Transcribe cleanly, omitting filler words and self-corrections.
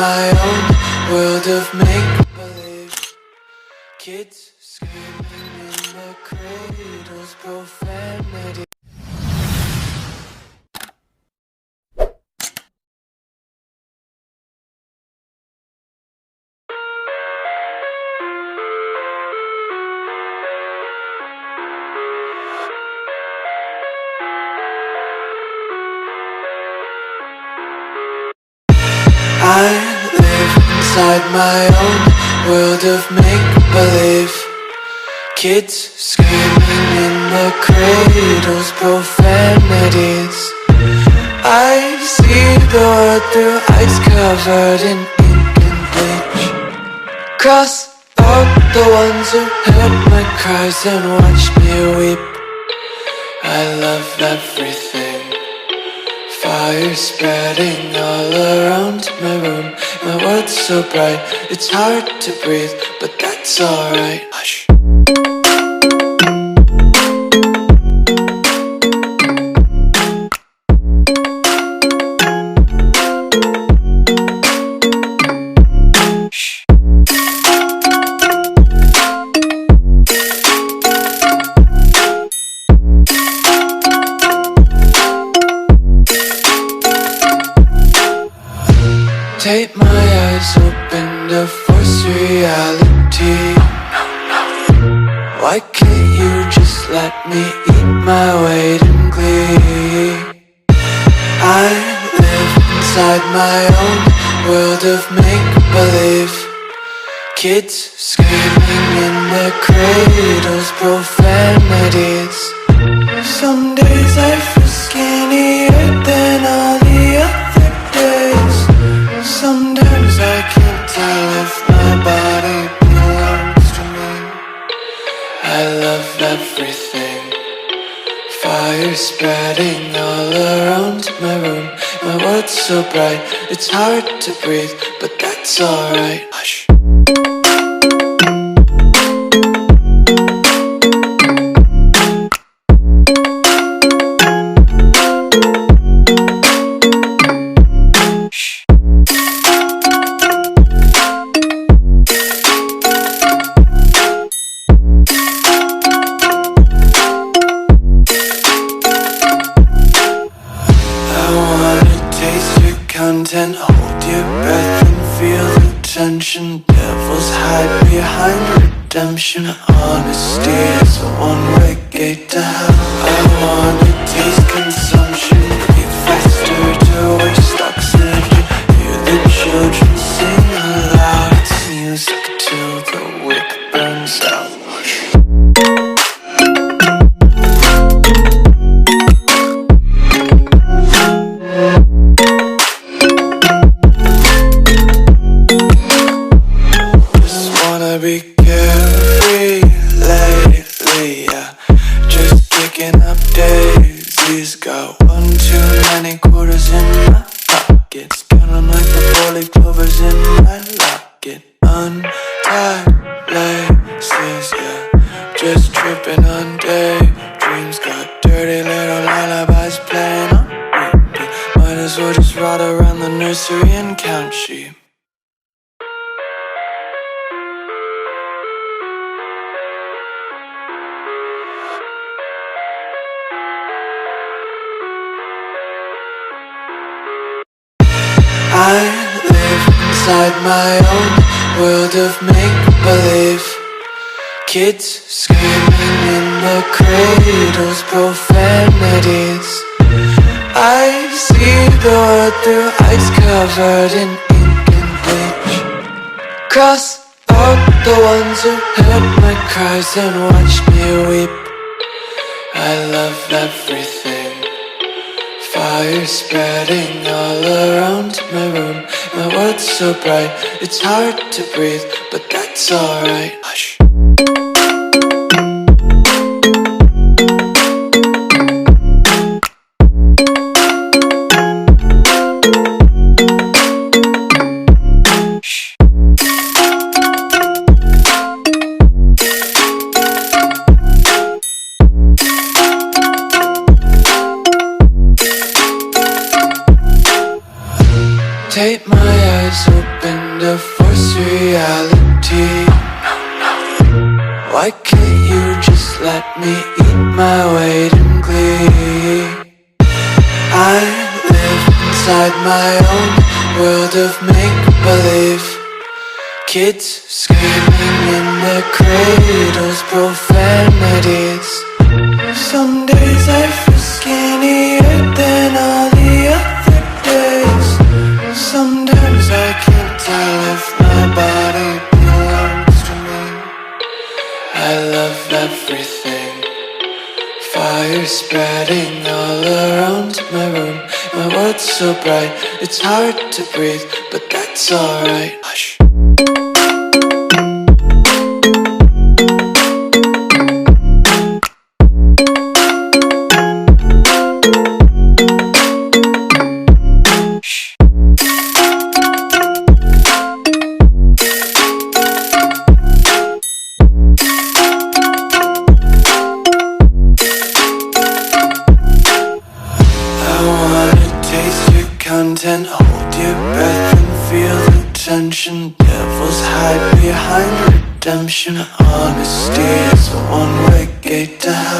my own world of make-believe. Kids screaming in the cradles, profanity. I live inside my own world of make-believe. Kids screaming in the cradles, profanities. I see the world through eyes covered in ink and bleach. Cross out the ones who heard my cries and watched me weep. I love everything. Fire spreading all around my room. My world's so bright, it's hard to breathe, but that's alright. Hush. Tape my eyes open to force reality. Why can't you just let me eat my weight in glee? I live inside my own world of make-believe. Kids screaming in their cradles, profanities. Some days I feel skinnier than all the other days. Sometimes I can't tell if my body belongs to me. I love everything. Fire spreading all around my room. My world's so bright, it's hard to breathe, but that's alright. Hush. Content, hold your breath and feel the tension. Devils hide behind redemption. Honesty is a one-way gate to hell. I wanna taste consumption. Breathe faster to waste oxygen. Hear the children sing aloud. It's music till the wick burns out. Be carefree lately, yeah. Just kicking up daisies. Got one too many quarters in my pockets. Counting like the four-leaf clovers in my locket. Untied laces, yeah. Just tripping on daydreams. Got dirty little lullabies playing on repeat. Might as well just ride around the nursery and count sheep. I live inside my own world of make-believe. Kids screaming in the cradles, profanities. I see the world through eyes covered in ink and bleach. Cross out the ones who heard my cries and watched me weep. I love everything. Fire spreading all around my room. My world's so bright, it's hard to breathe, but that's alright. Hush. Tape my eyes open to force reality. Why can't you just let me eat my weight in glee? I live inside my own world of make-believe. Kids screaming in their cradles, profanities. Some days I feel skinnier than all the other days. Sometimes I can't tell if my body belongs to me. I love everything. Fire spreading all around my room. My world's so bright, it's hard to breathe, but that's alright. Hush. Content, hold your breath and feel the tension. Devils hide behind redemption. Honesty is a one-way gate to hell.